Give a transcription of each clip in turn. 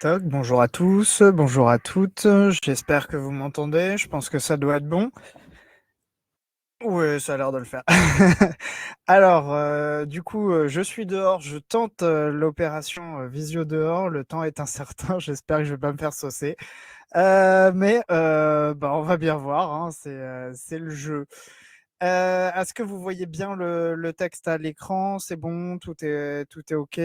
toc, bonjour à tous, bonjour à toutes. J'espère que vous m'entendez. Je pense que ça doit être bon. Oui, ça a l'air de le faire. Alors, du coup, je suis dehors. Je tente l'opération visio dehors. Le temps est incertain. J'espère que je vais pas me faire saucer. Mais on va bien voir, hein. C'est le jeu. Est-ce que vous voyez bien le texte à l'écran? C'est bon, tout est OK.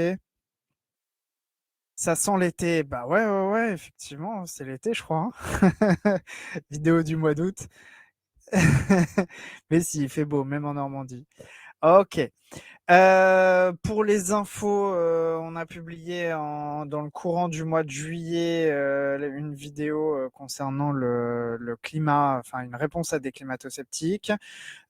Ça sent l'été. Bah ouais, ouais, ouais, effectivement, c'est l'été, je crois, hein. Vidéo du mois d'août. Mais si, il fait beau, même en Normandie. Ok. Pour les infos, on a publié dans le courant du mois de juillet une vidéo concernant le climat, enfin une réponse à des climato-sceptiques.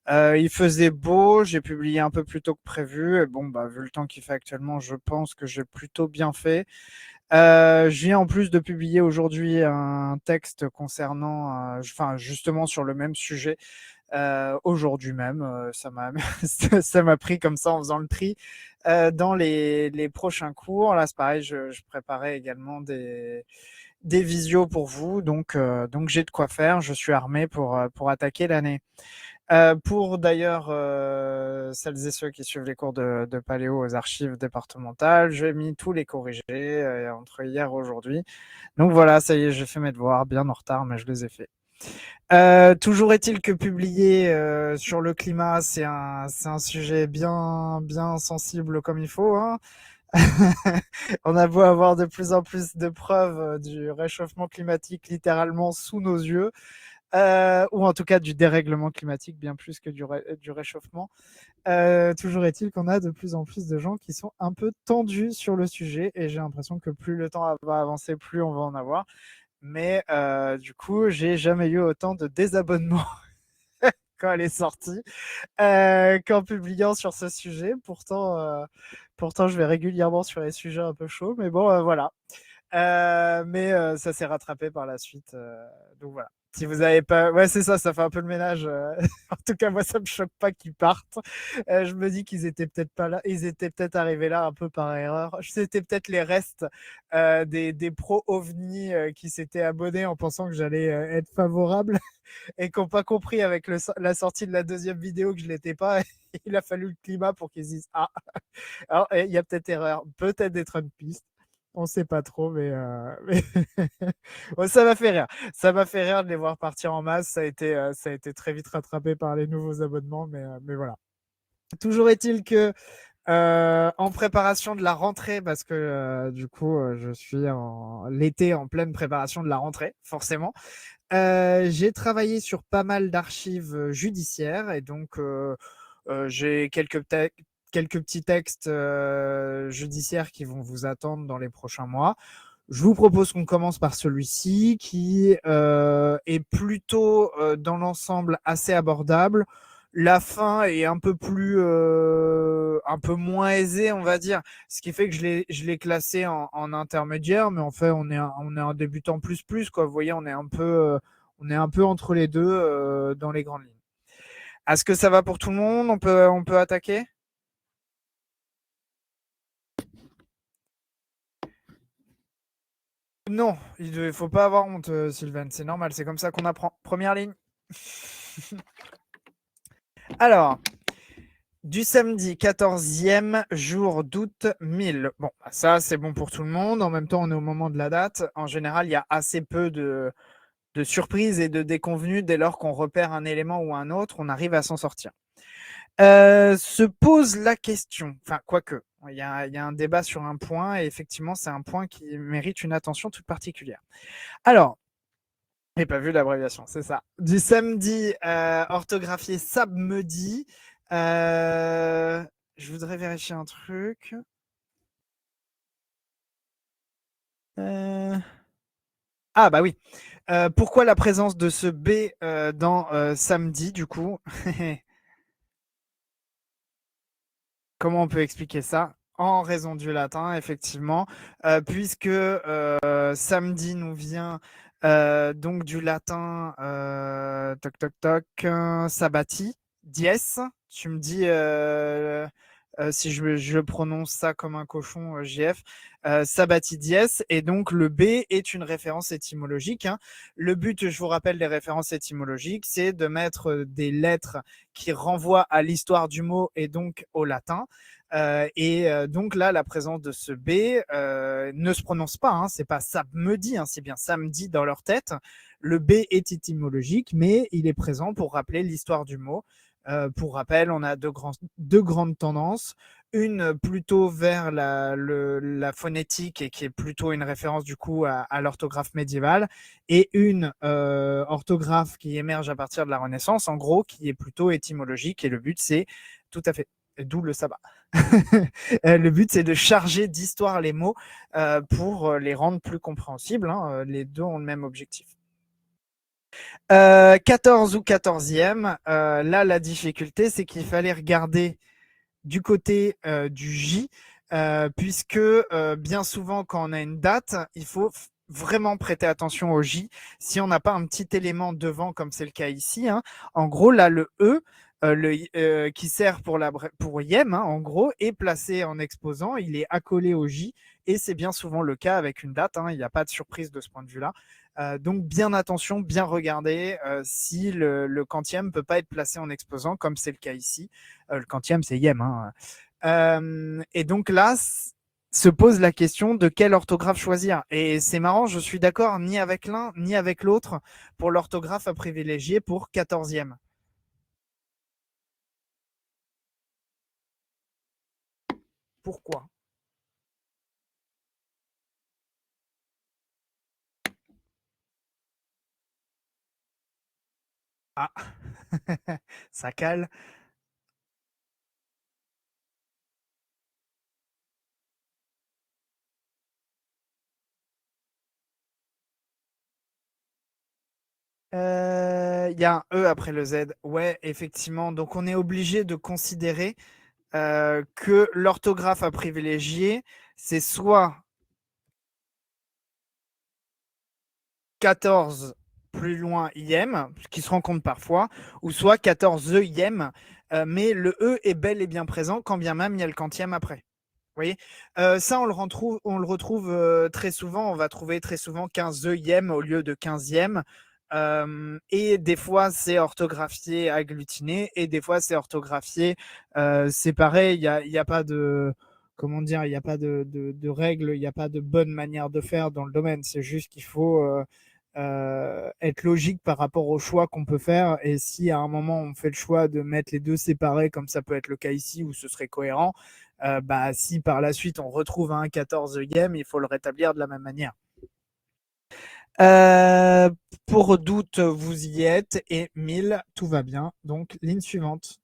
Il faisait beau, j'ai publié un peu plus tôt que prévu. Et bon, bah, vu le temps qu'il fait actuellement, je pense que j'ai plutôt bien fait. Je viens en plus de publier aujourd'hui un texte concernant, enfin justement sur le même sujet aujourd'hui même. Ça m'a ça m'a pris comme ça en faisant le tri dans les prochains cours. Là, c'est pareil, je préparais également des visios pour vous, donc j'ai de quoi faire. Je suis armé pour attaquer l'année. Pour d'ailleurs celles et ceux qui suivent les cours de paléo aux archives départementales, j'ai mis tous les corrigés entre hier et aujourd'hui. Donc voilà, ça y est, j'ai fait mes devoirs, bien en retard, mais je les ai faits. Toujours est-il que publier sur le climat, c'est un sujet bien sensible comme il faut, hein. On a beau avoir de plus en plus de preuves du réchauffement climatique littéralement sous nos yeux ou en tout cas du dérèglement climatique bien plus que du réchauffement. Toujours est-il qu'on a de plus en plus de gens qui sont un peu tendus sur le sujet et j'ai l'impression que plus le temps va avancer, plus on va en avoir. Mais du coup, j'ai jamais eu autant de désabonnements quand elle est sortie qu'en publiant sur ce sujet. Pourtant, je vais régulièrement sur les sujets un peu chauds, mais bon, voilà. Mais ça s'est rattrapé par la suite. Donc voilà. Si vous avez pas, ouais, c'est ça, ça fait un peu le ménage. En tout cas, moi, ça me choque pas qu'ils partent. Je me dis qu'ils étaient peut-être pas là, ils étaient peut-être arrivés là un peu par erreur. C'était peut-être les restes des pros ovnis qui s'étaient abonnés en pensant que j'allais être favorable et qui n'ont pas compris avec la sortie de la deuxième vidéo que je l'étais pas. Il a fallu le climat pour qu'ils se disent ah, alors il y a peut-être erreur, peut-être des Trumpistes. On sait pas trop, mais bon, ça m'a fait rire. Ça m'a fait rire de les voir partir en masse. Ça a été très vite rattrapé par les nouveaux abonnements, mais voilà. Toujours est-il que en préparation de la rentrée, parce que du coup, je suis l'été en pleine préparation de la rentrée, forcément. J'ai travaillé sur pas mal d'archives judiciaires et donc j'ai quelques petits textes judiciaires qui vont vous attendre dans les prochains mois. Je vous propose qu'on commence par celui-ci qui est plutôt dans l'ensemble assez abordable. La fin est un peu moins aisée, on va dire, ce qui fait que je l'ai classé en intermédiaire, mais en fait, on est un débutant plus plus, quoi. Vous voyez, on est un peu entre les deux dans les grandes lignes. Est-ce que ça va pour tout le monde? On peut attaquer? Non, il ne faut pas avoir honte, Sylvain. C'est normal, c'est comme ça qu'on apprend. Première ligne. Alors, du samedi 14e jour d'août 1000. Bon, bah, ça, c'est bon pour tout le monde. En même temps, on est au moment de la date. En général, il y a assez peu de surprises et de déconvenues dès lors qu'on repère un élément ou un autre. On arrive à s'en sortir. Se pose la question, enfin, quoique, il y a un débat sur un point et effectivement, c'est un point qui mérite une attention toute particulière. Alors, j'ai pas vu l'abréviation, c'est ça. Du samedi orthographié samedi. Euh, je voudrais vérifier un truc. Euh, Ah bah oui. Pourquoi la présence de ce B dans samedi du coup? Comment on peut expliquer ça? En raison du latin, effectivement, puisque samedi nous vient donc du latin toc toc toc sabbati, dies. Tu me dis si je prononce ça comme un cochon, JF, Sabatidies, et donc le B est une référence étymologique, hein. Le but, je vous rappelle, des références étymologiques, c'est de mettre des lettres qui renvoient à l'histoire du mot et donc au latin. Donc là, la présence de ce B ne se prononce pas, hein, c'est pas samedi, hein, c'est bien samedi dans leur tête. Le B est étymologique, mais il est présent pour rappeler l'histoire du mot. Pour rappel, on a deux grandes tendances. Une plutôt vers la phonétique et qui est plutôt une référence du coup à l'orthographe médiévale, et une orthographe qui émerge à partir de la Renaissance, en gros, qui est plutôt étymologique. Et le but, c'est tout à fait, d'où le sabbat. Le but, c'est de charger d'histoire les mots pour les rendre plus compréhensibles, hein. Les deux ont le même objectif. 14 ou 14e, là, la difficulté, c'est qu'il fallait regarder du côté du J, puisque bien souvent, quand on a une date, il faut vraiment prêter attention au J. Si on n'a pas un petit élément devant, comme c'est le cas ici, hein, en gros, là, le E, qui sert pour Yem, hein, en gros, est placé en exposant, il est accolé au J, et c'est bien souvent le cas avec une date, hein, il n'y a pas de surprise de ce point de vue-là. Donc bien attention, bien regarder si le quantième ne peut pas être placé en exposant, comme c'est le cas ici. Le quantième, c'est Yem, hein. Et donc là, se pose la question de quelle orthographe choisir. Et c'est marrant, je suis d'accord ni avec l'un ni avec l'autre pour l'orthographe à privilégier pour 14e. Pourquoi? Ah, ça cale. Il y a un E après le Z. Ouais, effectivement. Donc on est obligé de considérer que l'orthographe à privilégier, c'est soit 14 plus loin IM, ce qui se rencontre parfois, ou soit 14 E IM, mais le E est bel et bien présent, quand bien même il y a le quantième après. Vous voyez, ça, on le retrouve très souvent. On va trouver très souvent 15 E au lieu de 15e. Et des fois, c'est orthographié agglutiné, et des fois, c'est orthographié séparé. Il y a pas de, comment dire, il n'y a pas de règles, il n'y a pas de bonne manière de faire dans le domaine. C'est juste qu'il faut être logique par rapport au choix qu'on peut faire. Et si à un moment on fait le choix de mettre les deux séparés, comme ça peut être le cas ici, où ce serait cohérent, bah, si par la suite on retrouve un 14e, il faut le rétablir de la même manière. Euh, pour doute, vous y êtes, et 1000, tout va bien. Donc, ligne suivante.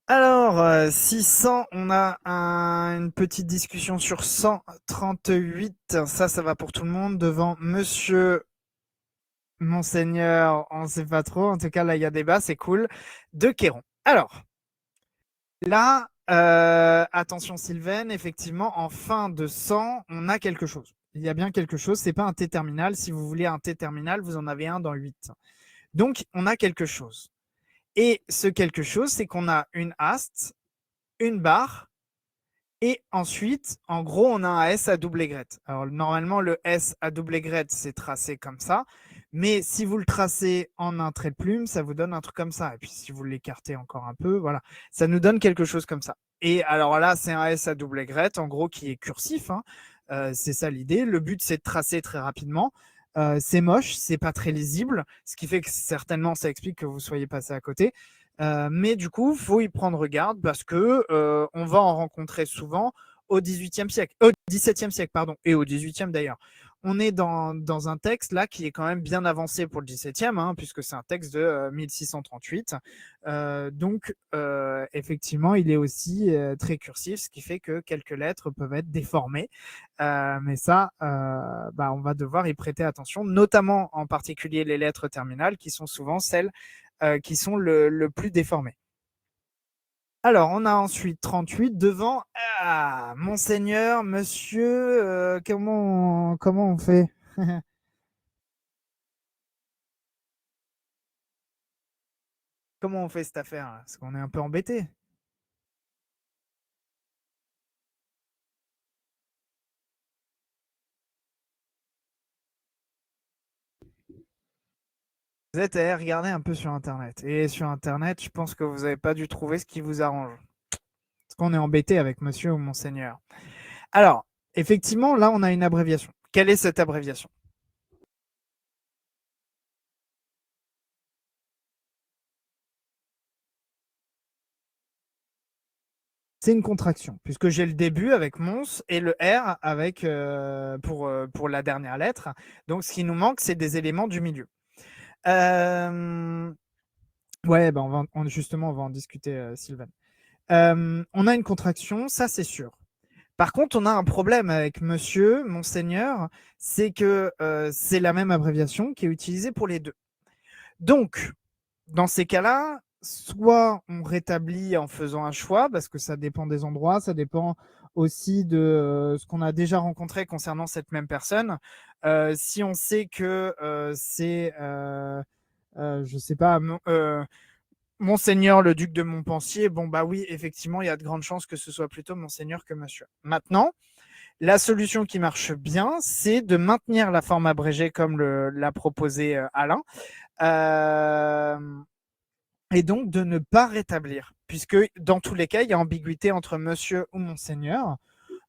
Alors, 600, on a une petite discussion sur 138. Ça va pour tout le monde. Devant Monsieur Monseigneur, on ne sait pas trop. En tout cas, là, il y a débat, c'est cool. De Quéron. Alors, là, attention Sylvain, effectivement, en fin de 100, on a quelque chose. Il y a bien quelque chose. C'est pas un T terminal. Si vous voulez un T terminal, vous en avez un dans 8. Donc, on a quelque chose. Et ce quelque chose, c'est qu'on a une haste, une barre, et ensuite, en gros, on a un S à double aigrette. Alors, normalement, le S à double aigrette, c'est tracé comme ça. Mais si vous le tracez en un trait de plume, ça vous donne un truc comme ça. Et puis, si vous l'écartez encore un peu, voilà, ça nous donne quelque chose comme ça. Et alors là, c'est un S à double aigrette, en gros, qui est cursif, hein. C'est ça l'idée. Le but, c'est de tracer très rapidement. C'est moche, c'est pas très lisible, ce qui fait que certainement, ça explique que vous soyez passé à côté. Mais du coup, il faut y prendre garde parce que on va en rencontrer souvent au XVIIIe siècle, au XVIIe siècle, pardon, et au XVIIIe d'ailleurs. On est dans un texte là qui est quand même bien avancé pour le XVIIe, hein, puisque c'est un texte de 1638. Donc, effectivement, il est aussi très cursif, ce qui fait que quelques lettres peuvent être déformées. Mais ça, bah, on va devoir y prêter attention, notamment en particulier les lettres terminales, qui sont souvent celles qui sont le plus déformés. Alors, on a ensuite 38 devant. Ah, Monseigneur, monsieur, comment on fait? Comment on fait cette affaire là? Parce qu'on est un peu embêté. Vous êtes allé regarder un peu sur Internet. Et sur Internet, je pense que vous n'avez pas dû trouver ce qui vous arrange. Parce qu'on est embêté avec monsieur ou monseigneur. Alors, effectivement, là, on a une abréviation. Quelle est cette abréviation? C'est une contraction, puisque j'ai le début avec mons et le R avec, pour la dernière lettre. Donc, ce qui nous manque, c'est des éléments du milieu. Ouais, bah justement, on va en discuter, Sylvain. On a une contraction, ça c'est sûr. Par contre, on a un problème avec monsieur, monseigneur, c'est que c'est la même abréviation qui est utilisée pour les deux. Donc, dans ces cas-là, soit on rétablit en faisant un choix, parce que ça dépend des endroits, ça dépend aussi de ce qu'on a déjà rencontré concernant cette même personne. Si on sait que c'est, je sais pas, Monseigneur le duc de Montpensier, bon bah oui, effectivement, il y a de grandes chances que ce soit plutôt Monseigneur que Monsieur. Maintenant, la solution qui marche bien, c'est de maintenir la forme abrégée comme l'a proposé Alain. Et donc de ne pas rétablir, puisque dans tous les cas, il y a ambiguïté entre monsieur ou monseigneur.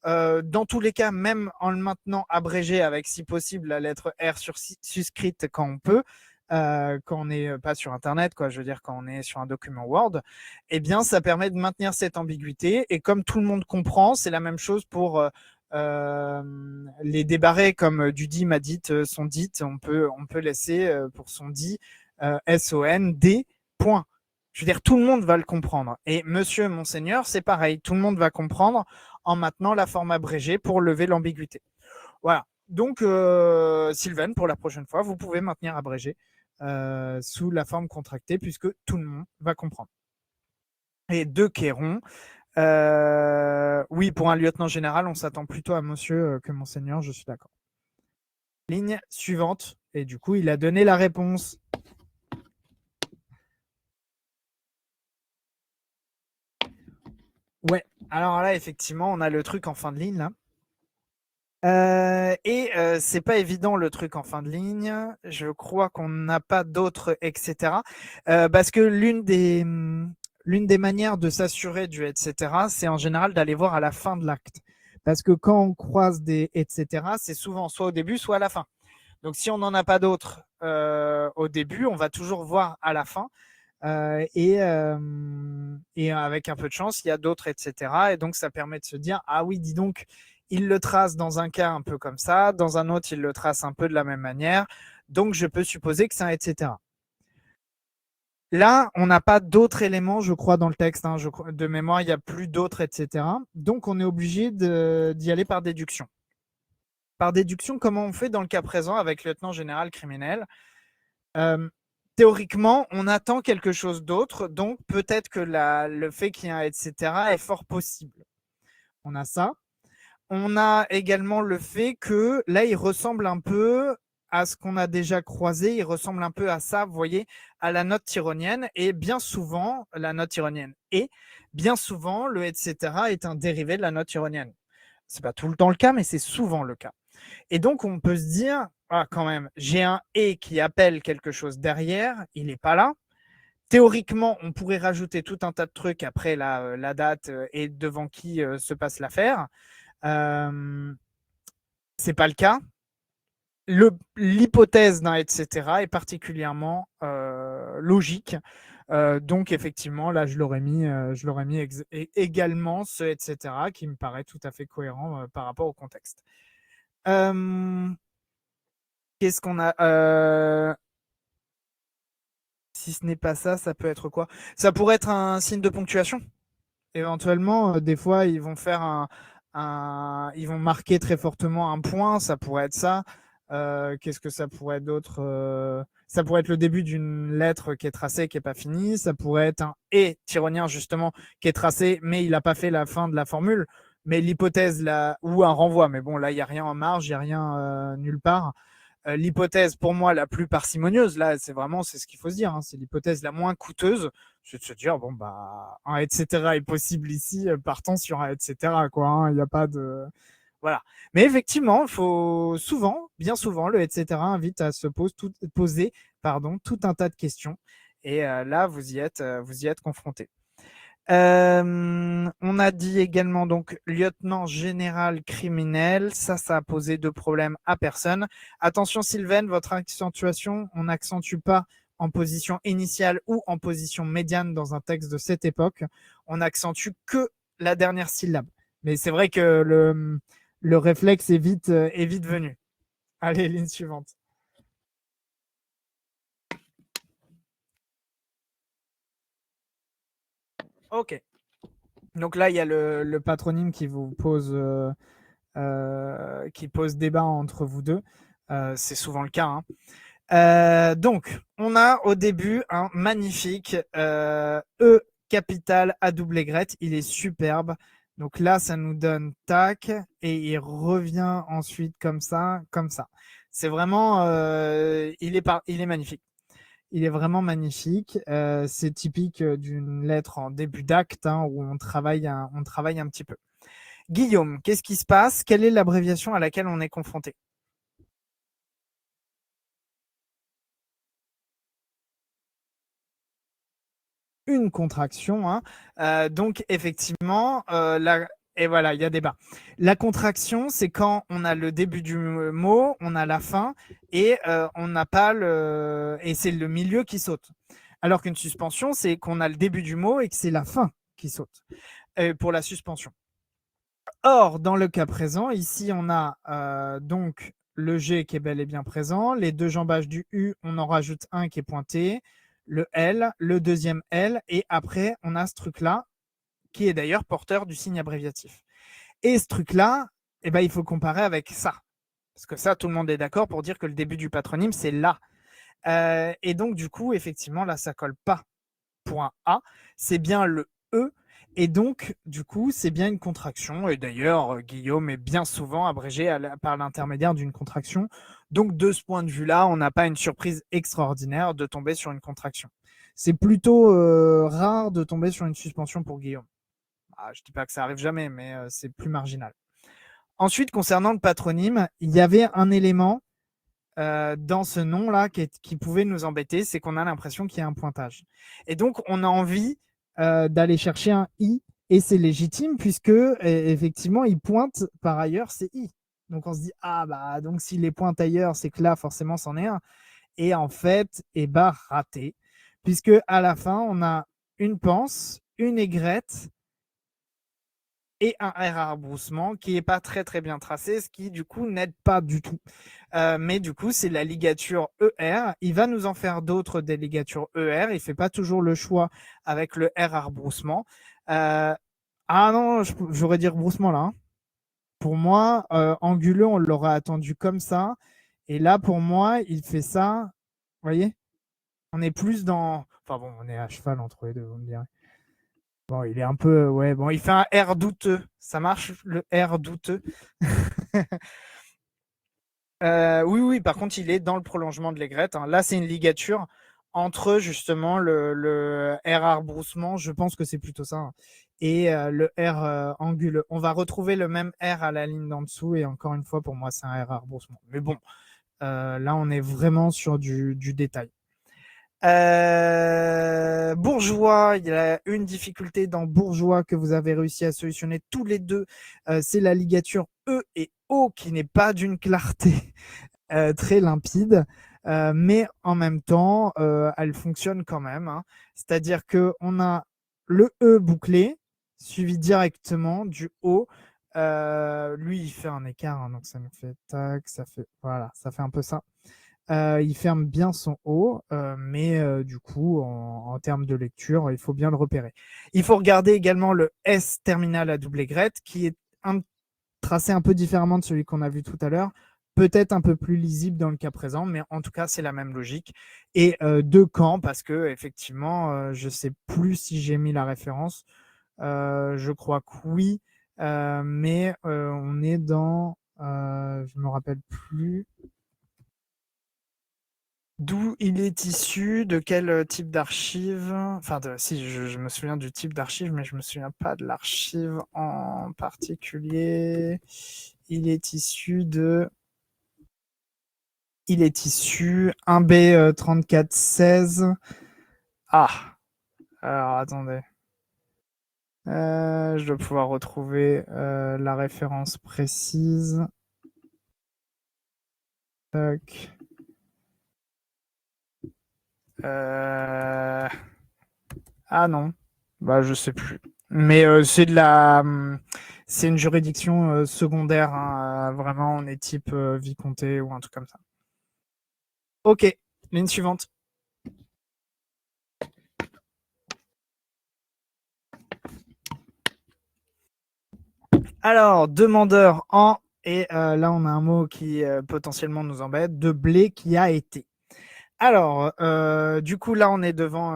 Dans tous les cas, même en le maintenant abrégé avec, si possible, la lettre R suscrite quand on peut, quand on n'est pas sur Internet, quoi, je veux dire quand on est sur un document Word, eh bien, ça permet de maintenir cette ambiguïté. Et comme tout le monde comprend, c'est la même chose pour les débarrés, comme Dudy m'a dit, son dit, on peut laisser pour son dit SOND, point. Je veux dire, tout le monde va le comprendre. Et monsieur, monseigneur, c'est pareil, tout le monde va comprendre en maintenant la forme abrégée pour lever l'ambiguïté. Voilà. Donc, Sylvain, pour la prochaine fois, vous pouvez maintenir abrégé sous la forme contractée, puisque tout le monde va comprendre. Et de Quéron, oui, pour un lieutenant général, on s'attend plutôt à monsieur que monseigneur, je suis d'accord. Ligne suivante, et du coup, il a donné la réponse. Ouais, alors là, effectivement, on a le truc en fin de ligne, là. C'est pas évident le truc en fin de ligne. Je crois qu'on n'a pas d'autres, etc. Parce que l'une des manières de s'assurer du etc., c'est en général d'aller voir à la fin de l'acte. Parce que quand on croise des etc., c'est souvent soit au début, soit à la fin. Donc si on n'en a pas d'autres au début, on va toujours voir à la fin. Et avec un peu de chance, il y a d'autres, etc. Et donc, ça permet de se dire, ah oui, dis donc, il le trace dans un cas un peu comme ça, dans un autre, il le trace un peu de la même manière. Donc, je peux supposer que c'est un etc. Là, on n'a pas d'autres éléments, je crois, dans le texte. Hein. De mémoire, il n'y a plus d'autres, etc. Donc, on est obligé d'y aller par déduction. Par déduction, comment on fait dans le cas présent avec le lieutenant général criminel? Théoriquement, on attend quelque chose d'autre, donc peut-être que le fait qu'il y ait un etc. est fort possible. On a ça. On a également le fait que là, il ressemble un peu à ce qu'on a déjà croisé, il ressemble un peu à ça, vous voyez, à la note tyrrhonienne, et bien souvent, la note tyrrhonienne. Et bien souvent, le etc. est un dérivé de la note tyrrhonienne. C'est pas tout le temps le cas, mais c'est souvent le cas. Et donc, on peut se dire, ah, quand même, j'ai un et qui appelle quelque chose derrière, il n'est pas là. Théoriquement, on pourrait rajouter tout un tas de trucs après la date et devant qui se passe l'affaire. C'est pas le cas. L'hypothèse d'un etc. est particulièrement logique. Donc effectivement, là, je l'aurais mis également ce etc. qui me paraît tout à fait cohérent par rapport au contexte. Qu'est-ce qu'on a Si ce n'est pas ça, ça peut être quoi? Ça pourrait être un signe de ponctuation. Éventuellement, des fois, ils vont faire ils vont marquer très fortement un point. Ça pourrait être ça. Qu'est-ce que ça pourrait être d'autre? Ça pourrait être le début d'une lettre qui est tracée, qui n'est pas finie. Ça pourrait être un et tyrrhonien justement qui est tracé, mais il n'a pas fait la fin de la formule. Mais l'hypothèse là, ou un renvoi. Mais bon, là, il n'y a rien en marge, il n'y a rien nulle part. l'hypothèse pour moi la plus parcimonieuse, là, c'est ce qu'il faut se dire, hein, c'est l'hypothèse la moins coûteuse, c'est de se dire, bon, bah, un etc. est possible ici, partons sur un etc. quoi, hein, il n'y a pas de. Voilà. Mais effectivement, il faut souvent, bien souvent, le etc. invite à se poser tout un tas de questions. Et là, vous y êtes confronté. On a dit également donc lieutenant général criminel. Ça a posé de problème à personne. Attention Sylvaine, votre accentuation, on n'accentue pas en position initiale ou en position médiane dans un texte de cette époque. On accentue que la dernière syllabe. Mais c'est vrai que le réflexe est vite venu. Allez, ligne suivante. Ok. Donc là, il y a le patronyme qui vous pose qui pose débat entre vous deux. C'est souvent le cas. Hein. Donc, on a au début un magnifique E capital à double aigrette. Il est superbe. Donc là, ça nous donne tac et il revient ensuite comme ça, comme ça. C'est vraiment, il est magnifique. Il est vraiment magnifique. C'est typique d'une lettre en début d'acte hein, où on travaille un petit peu. Guillaume, qu'est-ce qui se passe? Quelle est l'abréviation à laquelle on est confronté? Une contraction. Hein. Donc, effectivement, et voilà, il y a débat. La contraction, c'est quand on a le début du mot, on a la fin, et on n'a pas le. Et c'est le milieu qui saute. Alors qu'une suspension, c'est qu'on a le début du mot et que c'est la fin qui saute pour la suspension. Or, dans le cas présent, ici, on a donc le G qui est bel et bien présent, les deux jambages du U, on en rajoute un qui est pointé, le L, le deuxième L, et après, on a ce truc-là, qui est d'ailleurs porteur du signe abréviatif. Et ce truc-là, eh ben, il faut comparer avec ça. Parce que ça, tout le monde est d'accord pour dire que le début du patronyme, c'est là. Et donc, du coup, effectivement, là, ça colle pas. Point A, c'est bien le E. Et donc, du coup, c'est bien une contraction. Et d'ailleurs, Guillaume est bien souvent abrégé par l'intermédiaire d'une contraction. Donc, de ce point de vue-là, on n'a pas une surprise extraordinaire de tomber sur une contraction. C'est plutôt rare de tomber sur une suspension pour Guillaume. Ah, je ne dis pas que ça arrive jamais, mais c'est plus marginal. Ensuite, concernant le patronyme, il y avait un élément dans ce nom-là qui pouvait nous embêter, c'est qu'on a l'impression qu'il y a un pointage. Et donc, on a envie d'aller chercher un I, et c'est légitime puisque, effectivement, il pointe par ailleurs, c'est I. Donc, on se dit, ah, bah, donc s'il les pointe ailleurs, c'est que là, forcément, c'en est un. Et en fait, bah, raté, puisque à la fin, on a une panse, une aigrette, et un R arbroussement qui n'est pas très très bien tracé, ce qui du coup n'aide pas du tout. Mais du coup, c'est la ligature ER. Il va nous en faire d'autres des ligatures ER. Il ne fait pas toujours le choix avec le R arbroussement. Ah non, j'aurais dit rebroussement là. Hein. Pour moi, anguleux, on l'aurait attendu comme ça. Et là, pour moi, il fait ça. Vous voyez? On est plus dans. Enfin bon, on est à cheval entre les deux, vous me direz. Bon, il est un peu. Ouais, bon, il fait un R douteux. Ça marche, le R douteux? Oui, oui, par contre, il est dans le prolongement de l'aigrette. Hein. Là, c'est une ligature entre justement le R arbroussement, je pense que c'est plutôt ça, hein, et le R anguleux. On va retrouver le même R à la ligne d'en dessous, et encore une fois, pour moi, c'est un R arbroussement. Mais bon, là, on est vraiment sur du détail. Bourgeois, il y a une difficulté dans bourgeois que vous avez réussi à solutionner tous les deux. C'est la ligature E et O qui n'est pas d'une clarté très limpide, mais en même temps, elle fonctionne quand même. Hein. C'est-à-dire qu'on a le E bouclé, suivi directement du O. Lui, il fait un écart, hein, donc ça nous fait tac, ça fait voilà, ça fait un peu ça. Il ferme bien son O, mais du coup, en termes de lecture, il faut bien le repérer. Il faut regarder également le S terminal à double aigrette, qui est tracé un peu différemment de celui qu'on a vu tout à l'heure, peut-être un peu plus lisible dans le cas présent, mais en tout cas, c'est la même logique. Et deux camps, parce que effectivement, je ne sais plus si j'ai mis la référence. Je crois que oui, mais on est dans, je ne me rappelle plus. D'où il est issu, de quel type d'archive. Enfin, si, je me souviens du type d'archive, mais je me souviens pas de l'archive en particulier. Il est issu de... Il est issu 1B3416. Ah, alors attendez. Je dois pouvoir retrouver la référence précise. Tac. Euh... Ah non, bah je sais plus. Mais c'est une juridiction secondaire, hein, vraiment, on est type vicomté ou un truc comme ça. Ok, ligne suivante. Alors, demandeur en, et là on a un mot qui potentiellement nous embête, de blé qui a été. Alors, du coup, là, on est devant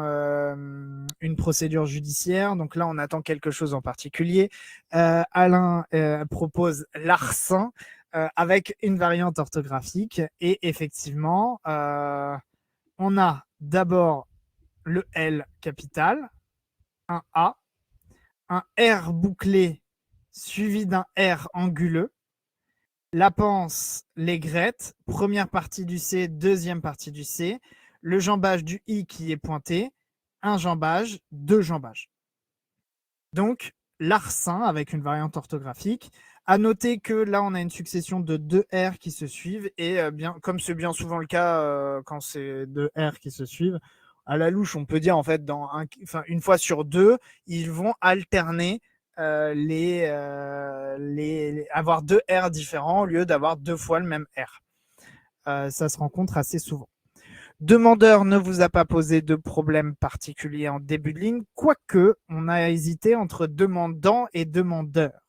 une procédure judiciaire. Donc là, on attend quelque chose en particulier. Alain propose l'arsen avec une variante orthographique. Et effectivement, on a d'abord le L capital, un A, un R bouclé suivi d'un R anguleux. La panse, l'aigrette, première partie du C, deuxième partie du C, le jambage du I qui est pointé, un jambage, deux jambages. Donc, l'arsen avec une variante orthographique. À noter que là, on a une succession de deux R qui se suivent et bien, comme c'est bien souvent le cas quand c'est deux R qui se suivent, à la louche, on peut dire en fait, une fois sur deux, ils vont alterner avoir deux R différents au lieu d'avoir deux fois le même R. Ça se rencontre assez souvent. Demandeur ne vous a pas posé de problème particulier en début de ligne, quoique on a hésité entre demandant et demandeur.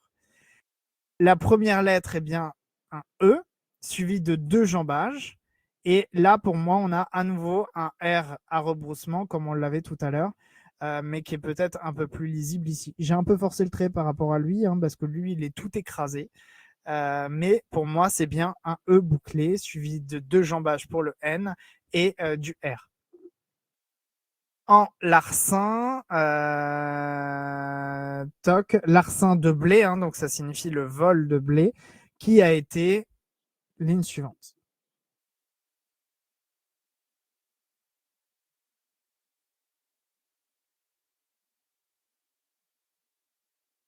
La première lettre est bien un E, suivi de deux jambages. Et là, pour moi, on a à nouveau un R à rebroussement, comme on l'avait tout à l'heure, mais qui est peut-être un peu plus lisible ici. J'ai un peu forcé le trait par rapport à lui, hein, parce que lui, il est tout écrasé. Mais pour moi, c'est bien un E bouclé, suivi de deux jambages pour le N et du R. En larcin, toc, larcin de blé, hein, donc ça signifie le vol de blé, qui a été ligne suivante.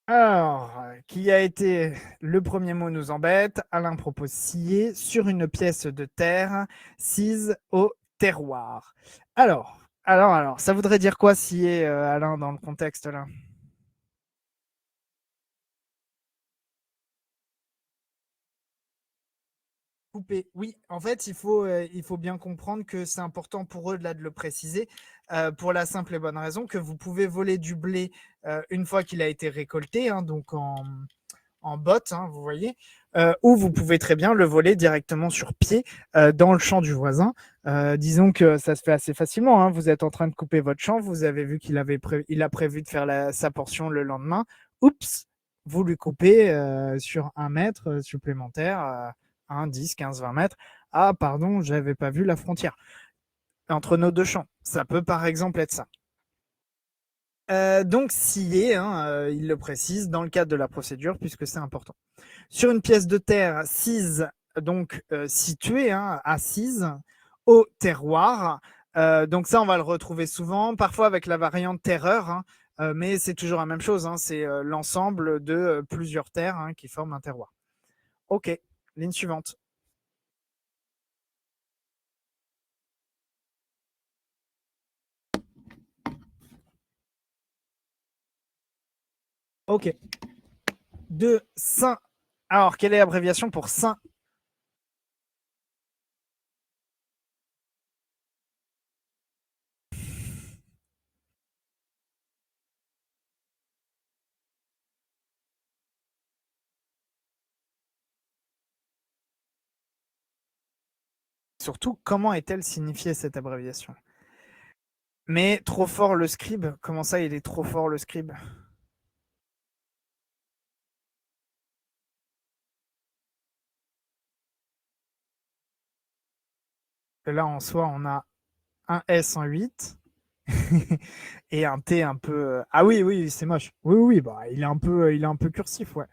Alors, qui a été le premier mot nous embête. Alain propose scier sur une pièce de terre, cise au terroir. Alors, ça voudrait dire quoi scier, Alain, dans le contexte là? Couper. Oui, en fait, il faut bien comprendre que c'est important pour eux là, de le préciser, pour la simple et bonne raison que vous pouvez voler du blé une fois qu'il a été récolté, hein, donc en botte, hein, vous voyez, ou vous pouvez très bien le voler directement sur pied dans le champ du voisin. Disons que ça se fait assez facilement. Hein. Vous êtes en train de couper votre champ, vous avez vu il a prévu de faire sa portion le lendemain. Oups, vous lui coupez sur 1 mètre supplémentaire, 1, 10, 15, 20 mètres. Ah, pardon, j'avais pas vu la frontière entre nos deux champs. Ça peut par exemple être ça. Donc, scier, hein, il le précise, dans le cadre de la procédure, puisque c'est important. Sur une pièce de terre sise, donc située, hein, assise, au terroir. Donc ça, on va le retrouver souvent, parfois avec la variante terreur, hein, mais c'est toujours la même chose. Hein, c'est l'ensemble de plusieurs terres hein, qui forment un terroir. Ok, ligne suivante. Ok. De Saint. Alors, quelle est l'abréviation pour Saint? Surtout, comment est-elle signifiée cette abréviation? Mais trop fort le scribe. Comment ça, il est trop fort le scribe? que là, en soi, on a un S en 8 et un T un peu. Ah oui, oui, c'est moche. Oui, oui, bah, il est un peu cursif, ouais.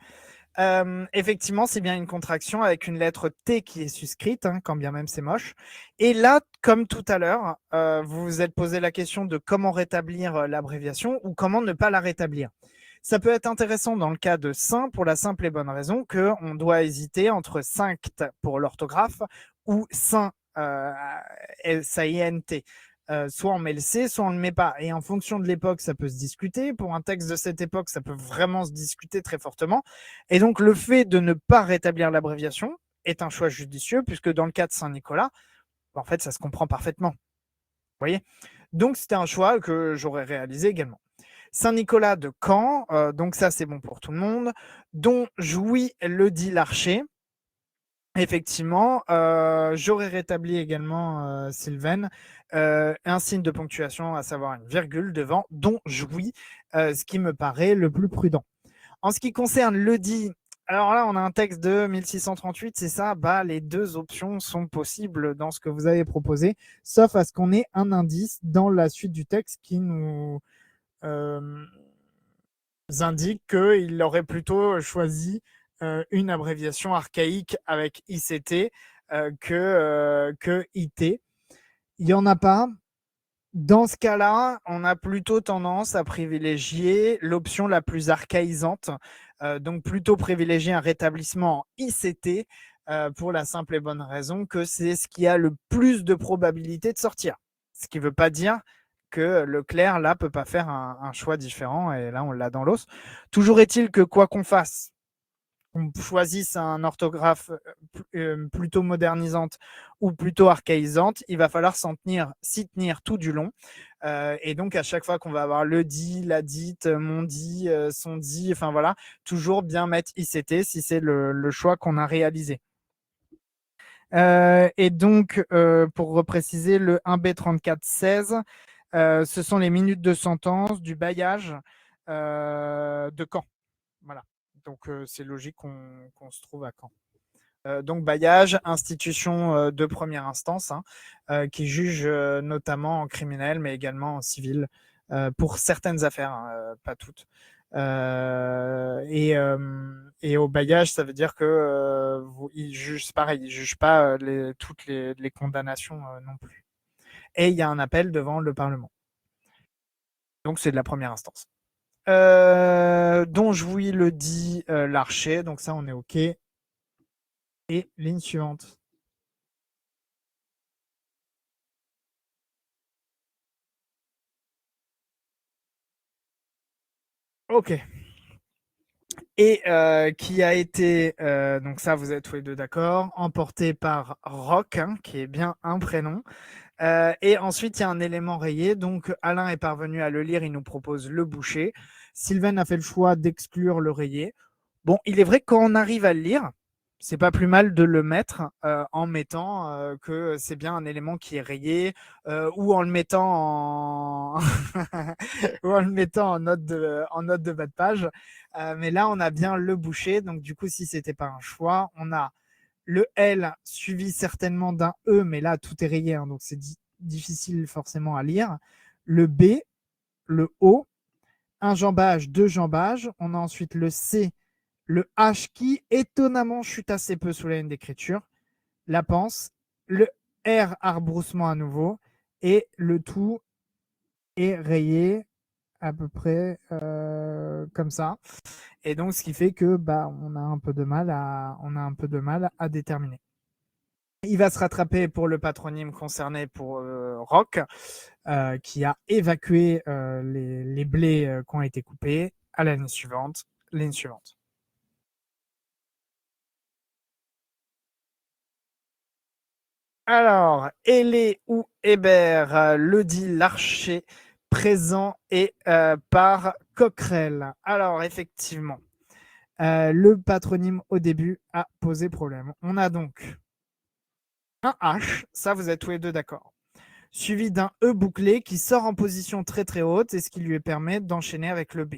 Effectivement, c'est bien une contraction avec une lettre T qui est suscrite, hein, quand bien même c'est moche. Et là, comme tout à l'heure, vous vous êtes posé la question de comment rétablir l'abréviation ou comment ne pas la rétablir. Ça peut être intéressant dans le cas de Saint pour la simple et bonne raison qu'on doit hésiter entre Cinct pour l'orthographe ou Saint, S-A-I-N-T. Soit on met le C, soit on ne le met pas. Et en fonction de l'époque, ça peut se discuter. Pour un texte de cette époque, ça peut vraiment se discuter très fortement. Et donc, le fait de ne pas rétablir l'abréviation est un choix judicieux, puisque dans le cas de Saint-Nicolas, en fait, ça se comprend parfaitement. Vous voyez? Donc, c'était un choix que j'aurais réalisé également. Saint-Nicolas de Caen, donc ça, c'est bon pour tout le monde. Dont jouit le dit l'archer. Effectivement, j'aurais rétabli également, Sylvain, un signe de ponctuation, à savoir une virgule devant, dont jouit, ce qui me paraît le plus prudent. En ce qui concerne le dit, alors là, on a un texte de 1638, c'est ça, bah, les deux options sont possibles dans ce que vous avez proposé, sauf à ce qu'on ait un indice dans la suite du texte qui nous indique qu'il aurait plutôt choisi une abréviation archaïque avec ICT que IT. Il n'y en a pas. Dans ce cas-là, on a plutôt tendance à privilégier l'option la plus archaïsante, donc plutôt privilégier un rétablissement en ICT pour la simple et bonne raison que c'est ce qui a le plus de probabilité de sortir. Ce qui ne veut pas dire que Leclerc, là, peut pas faire un choix différent, et là, on l'a dans l'os. Toujours est-il que quoi qu'on fasse, on choisisse un orthographe plutôt modernisante ou plutôt archaïsante, il va falloir s'y tenir tout du long. Et donc, à chaque fois qu'on va avoir le dit, la dite, mon dit, son dit, enfin voilà, toujours bien mettre ICT si c'est le choix qu'on a réalisé. Et donc, pour repréciser, le 1B3416, ce sont les minutes de sentence du bailliage de Caen. Voilà. Donc, c'est logique qu'on se trouve à Caen. Donc, bailliage, institution de première instance, hein, qui juge notamment en criminel, mais également en civil, pour certaines affaires, hein, pas toutes. Et au bailliage, ça veut dire que ils jugent, pareil, ils jugent pas toutes les condamnations non plus. Et il y a un appel devant le Parlement. Donc, c'est de la première instance. Dont jouit le dit l'archer, donc ça, on est OK. Et ligne suivante. OK. Et qui a été, donc ça, vous êtes tous les deux d'accord, emporté par Rock, hein, qui est bien un prénom. Et ensuite, il y a un élément rayé. Donc, Alain est parvenu à le lire. Il nous propose le boucher. Sylvain a fait le choix d'exclure le rayé. Bon, il est vrai que quand on arrive à le lire, c'est pas plus mal de le mettre en mettant que c'est bien un élément qui est rayé ou en le mettant en ou en le mettant en note de bas de page. Mais là, on a bien le boucher. Donc, du coup, si c'était pas un choix, on a le L suivi certainement d'un E, mais là, tout est rayé, hein, donc c'est difficile forcément à lire. Le B, le O, un jambage, deux jambages. On a ensuite le C, le H qui, étonnamment, chute assez peu sous la ligne d'écriture. La panse, le R, arbroussement à nouveau, et le tout est rayé à peu près comme ça. Et donc, ce qui fait que bah, on a un peu de mal à déterminer. Il va se rattraper pour le patronyme concerné pour Rock, qui a évacué les blés qui ont été coupés à la ligne suivante. Ligne suivante. Alors, Hélé ou Hébert, le dit l'archer présent et par Coquerel. Alors, effectivement, le patronyme au début a posé problème. On a donc un H, ça vous êtes tous les deux d'accord, suivi d'un E bouclé qui sort en position très très haute et ce qui lui permet d'enchaîner avec le B.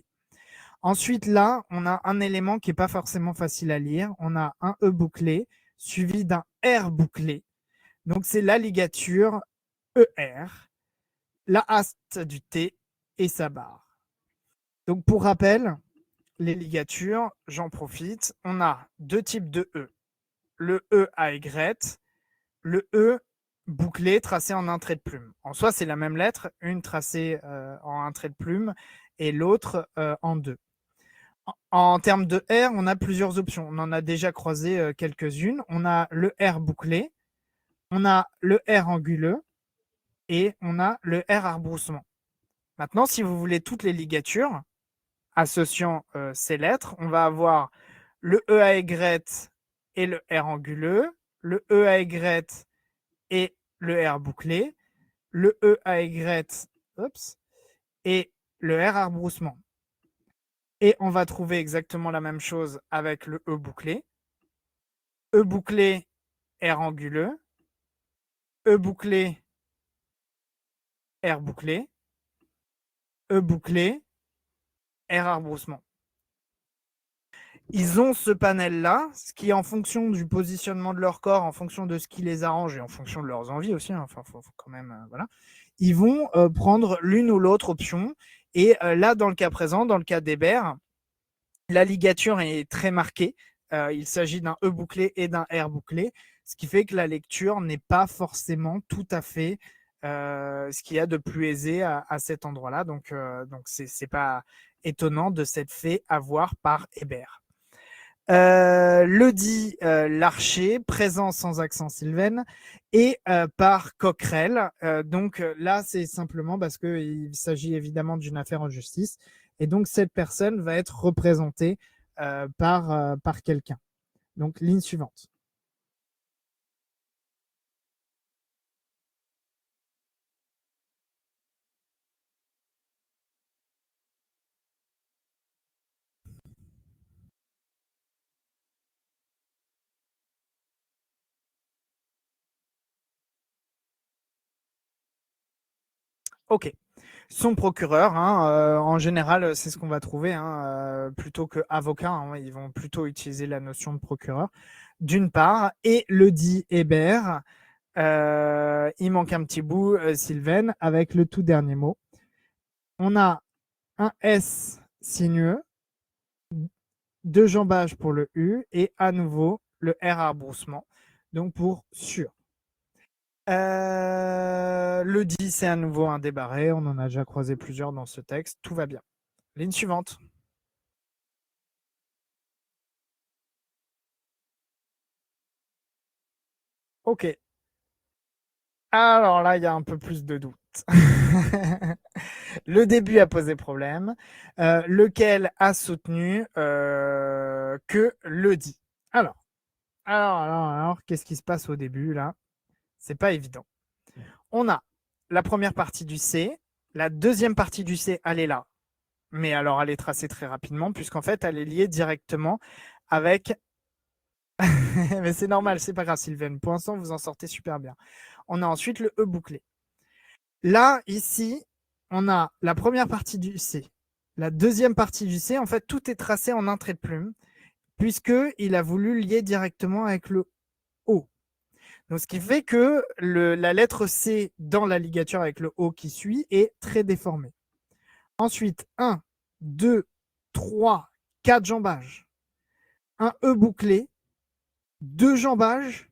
Ensuite, là, on a un élément qui n'est pas forcément facile à lire. On a un E bouclé suivi d'un R bouclé. Donc, c'est la ligature ER, la haste du T et sa barre. Donc, pour rappel, les ligatures, j'en profite, on a deux types de E. Le E à aigrette, le E bouclé tracé en un trait de plume. En soi, c'est la même lettre, une tracée en un trait de plume et l'autre en deux. En termes de R, on a plusieurs options. On en a déjà croisé quelques-unes. On a le R bouclé, on a le R anguleux et on a le R arbroussement. Maintenant, si vous voulez toutes les ligatures associant ces lettres, on va avoir le E à aigrette et le R anguleux, le E à aigrette et le R bouclé, le E à aigrette et le R arbroussement. Et on va trouver exactement la même chose avec le E bouclé. E bouclé, R anguleux, E bouclé, R bouclé, E bouclé, R arbroussement. Ils ont ce panel-là, ce qui, en fonction du positionnement de leur corps, en fonction de ce qui les arrange et en fonction de leurs envies aussi, hein, enfin, faut quand même, voilà, ils vont prendre l'une ou l'autre option. Et là, dans le cas présent, dans le cas d'Hébert, la ligature est très marquée. Il s'agit d'un E bouclé et d'un R bouclé, ce qui fait que la lecture n'est pas forcément tout à fait ce qu'il y a de plus aisé à cet endroit-là. Donc, c'est pas étonnant de s'être fait avoir par Hébert. Le dit Larcher, présent sans accent sylvain, et par Coquerel. Donc là, c'est simplement parce qu'il s'agit évidemment d'une affaire en justice. Et donc, cette personne va être représentée par quelqu'un. Donc, ligne suivante. OK. Son procureur, hein, en général, c'est ce qu'on va trouver, hein, plutôt que avocat, hein, ils vont plutôt utiliser la notion de procureur, d'une part, et le dit Hébert, il manque un petit bout, Sylvain, avec le tout dernier mot. On a un S sinueux, deux jambages pour le U et à nouveau le R arbroussement, donc pour sûr. Le dit, c'est à nouveau un débarré, on en a déjà croisé plusieurs dans ce texte, tout va bien. Ligne suivante. Ok. Alors là, il y a un peu plus de doute. Le début a posé problème, lequel a soutenu que le dit. Alors, qu'est-ce qui se passe au début là? C'est pas évident. On a la première partie du C, la deuxième partie du C, elle est là. Mais alors, elle est tracée très rapidement, puisqu'en fait, elle est liée directement avec. Mais c'est normal, c'est pas grave, Sylvain. Pour l'instant, vous en sortez super bien. On a ensuite le E bouclé. Là, ici, on a la première partie du C. La deuxième partie du C, en fait, tout est tracé en un trait de plume, puisqu'il a voulu lier directement avec le O. Donc, ce qui fait que la lettre C dans la ligature avec le O qui suit est très déformée. Ensuite, 1, 2, 3, 4 jambages. Un E bouclé, 2 jambages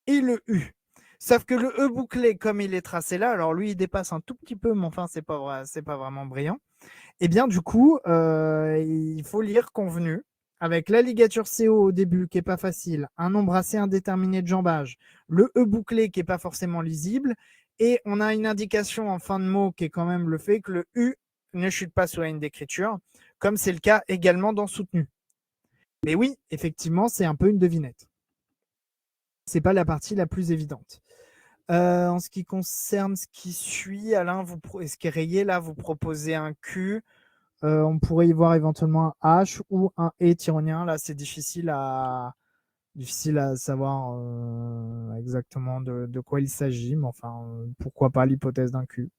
et le U. Sauf que le E bouclé, comme il est tracé là, alors lui, il dépasse un tout petit peu, mais enfin, c'est pas vrai, c'est pas vraiment brillant. Et bien, du coup, il faut lire convenu, avec la ligature CO au début qui est pas facile, un nombre assez indéterminé de jambage, le E bouclé qui est pas forcément lisible, et on a une indication en fin de mot qui est quand même le fait que le U ne chute pas sur la ligne d'écriture, comme c'est le cas également dans soutenu. Mais oui, effectivement, c'est un peu une devinette. C'est pas la partie la plus évidente. En ce qui concerne ce qui suit, Alain, ce qui est rayé là, vous proposez un Q. On pourrait y voir éventuellement un H ou un E tyrolien. Là, c'est difficile à savoir exactement de quoi il s'agit, mais enfin, pourquoi pas l'hypothèse d'un Q.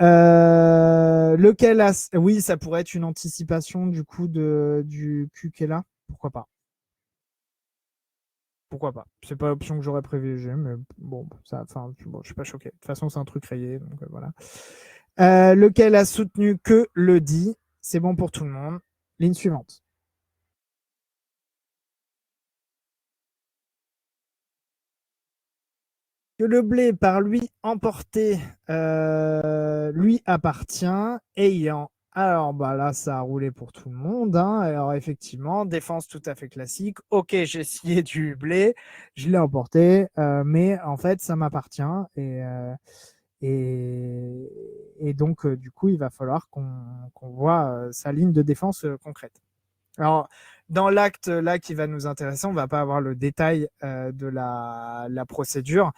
Lequel a. Oui, ça pourrait être une anticipation du coup du Q qui est là. Pourquoi pas. pourquoi pas. C'est pas l'option que j'aurais privilégiée, mais bon, ça, enfin, bon, je suis pas choqué. De toute façon, c'est un truc rayé, donc voilà. Lequel a soutenu que le dit. C'est bon pour tout le monde. Ligne suivante. Que le blé par lui emporté lui appartient, ayant. Alors bah là, ça a roulé pour tout le monde, hein. Alors effectivement, défense tout à fait classique. Ok, j'ai scié du blé, je l'ai emporté, mais en fait, ça m'appartient et, et donc du coup, il va falloir qu'on voit sa ligne de défense concrète. Alors, dans l'acte là qui va nous intéresser, on ne va pas avoir le détail de la procédure,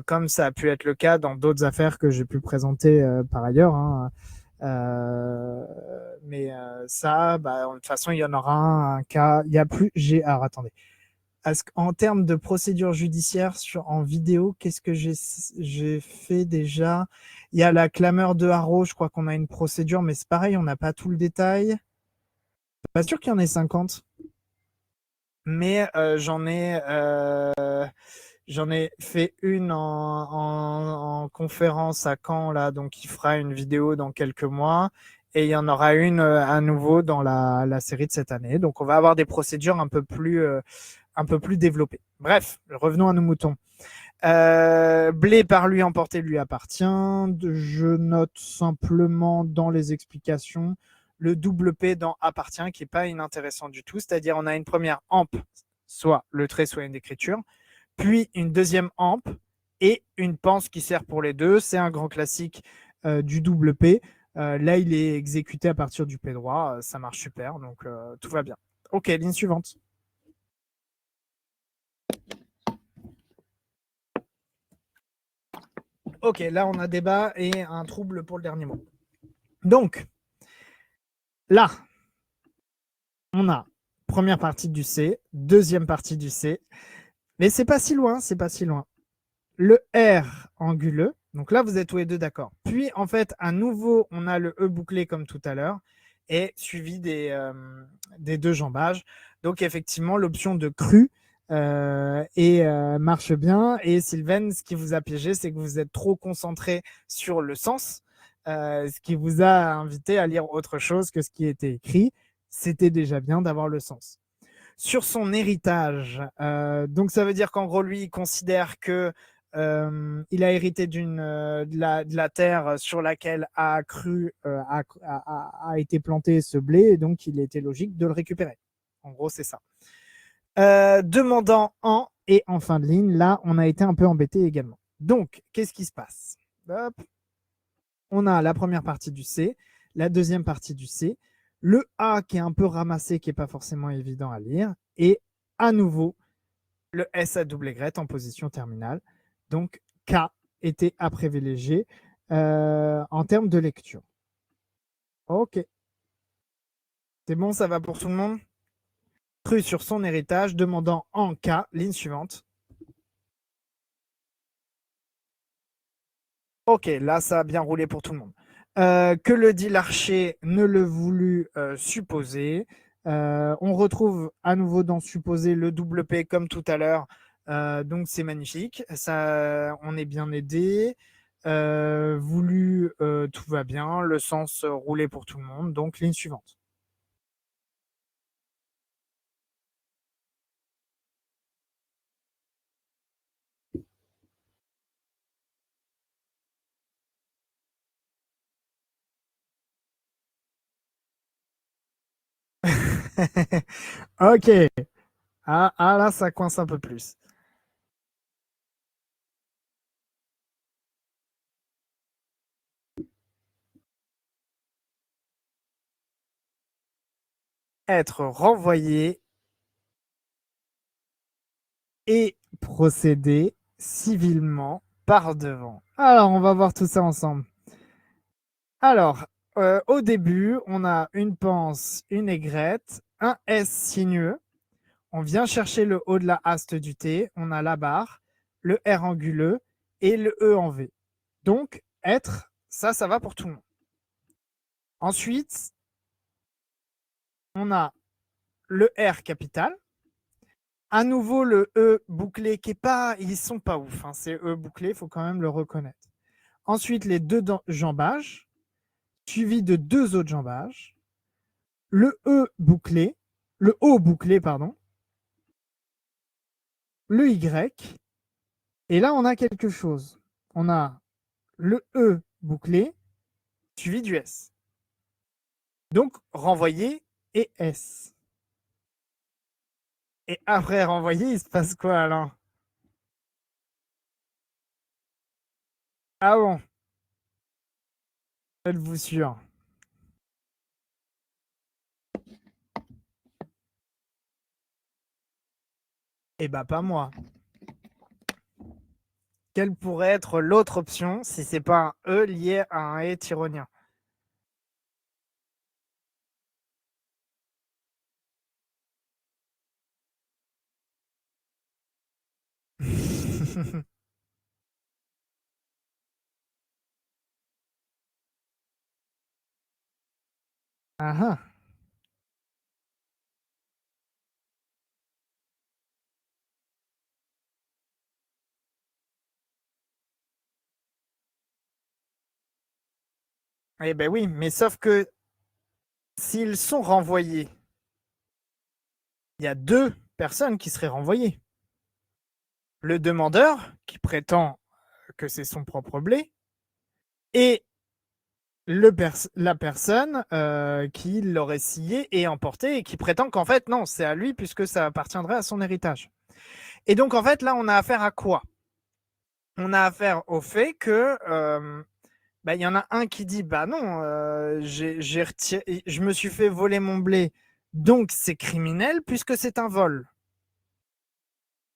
comme ça a pu être le cas dans d'autres affaires que j'ai pu présenter par ailleurs, hein. Mais ça, bah, de toute façon, il y en aura un cas. Il y a plus. Alors, attendez. En termes de procédure judiciaire en vidéo, qu'est-ce que j'ai fait déjà? Il y a la clameur de haro, je crois qu'on a une procédure, mais c'est pareil, on n'a pas tout le détail. Pas sûr qu'il y en ait 50. Mais j'en ai fait une en conférence à Caen, là, donc il fera une vidéo dans quelques mois. Et il y en aura une à nouveau dans la série de cette année. Donc on va avoir des procédures un peu plus développées. Bref, revenons à nos moutons. Blé par lui emporté lui appartient. Je note simplement dans les explications le double P dans appartient qui n'est pas inintéressant du tout. C'est-à-dire on a une première amp, soit le trait, soit une écriture, puis une deuxième amp et une pense qui sert pour les deux. C'est un grand classique du double P. Là, il est exécuté à partir du P droit. Ça marche super, donc tout va bien. Ok, ligne suivante. Ok, là, on a débat et un trouble pour le dernier mot. Donc, là, on a première partie du C, deuxième partie du C, mais c'est pas si loin, c'est pas si loin. Le R anguleux, donc là vous êtes tous les deux d'accord. Puis en fait, à nouveau, on a le E bouclé comme tout à l'heure, et suivi des deux jambages. Donc effectivement, l'option de cru marche bien. Et Sylvain, ce qui vous a piégé, c'est que vous êtes trop concentré sur le sens, ce qui vous a invité à lire autre chose que ce qui était écrit. C'était déjà bien d'avoir le sens. Sur son héritage, donc ça veut dire qu'en gros, lui, il considère que il a hérité de la terre sur laquelle a été planté ce blé, et donc il était logique de le récupérer. En gros, c'est ça. Demandant en et en fin de ligne, là, on a été un peu embêté également. Donc, qu'est-ce qui se passe? Hop. On a la première partie du C, la deuxième partie du C, le A qui est un peu ramassé, qui n'est pas forcément évident à lire, et à nouveau le S à double aigrette en position terminale. Donc K était à privilégier en termes de lecture. Ok. C'est bon, ça va pour tout le monde? Cru sur son héritage, demandant en K, ligne suivante. Ok, là, ça a bien roulé pour tout le monde. Que le dit l'archer ne le voulut supposer. On retrouve à nouveau dans supposer le double P comme tout à l'heure. Donc c'est magnifique. Ça, on est bien aidé. Voulu, tout va bien. Le sens roulé pour tout le monde. Donc ligne suivante. Ok. Là, ça coince un peu plus. Être renvoyé et procéder civilement par devant. Alors, on va voir tout ça ensemble. Alors, au début, on a une panse, une aigrette, un S sinueux. On vient chercher le haut de la haste du T. On a la barre, le R anguleux et le E en V. Donc, être, ça va pour tout le monde. Ensuite, on a le R capital À nouveau, le E bouclé qui est pas, ils sont pas ouf, hein, c'est E bouclé, il faut quand même le reconnaître. Ensuite, les deux jambages, suivi de deux autres jambages, le E bouclé, le O bouclé, pardon, le Y, et là, on a quelque chose. On a le E bouclé, suivi du S. Donc, renvoyer et S. Et après renvoyer, il se passe quoi, alors? Ah bon, êtes-vous sûr? Eh ben, pas moi. Quelle pourrait être l'autre option si c'est pas un E lié à un E tyrolien? Ah ah. Eh ben oui, mais sauf que s'ils sont renvoyés, il y a deux personnes qui seraient renvoyées. Le demandeur, qui prétend que c'est son propre blé, et la personne qui l'aurait scié et emporté et qui prétend qu'en fait, non, c'est à lui puisque ça appartiendrait à son héritage. Et donc, en fait, là, on a affaire à quoi? On a affaire au fait que bah, y en a un qui dit bah non, je me suis fait voler mon blé, donc c'est criminel puisque c'est un vol.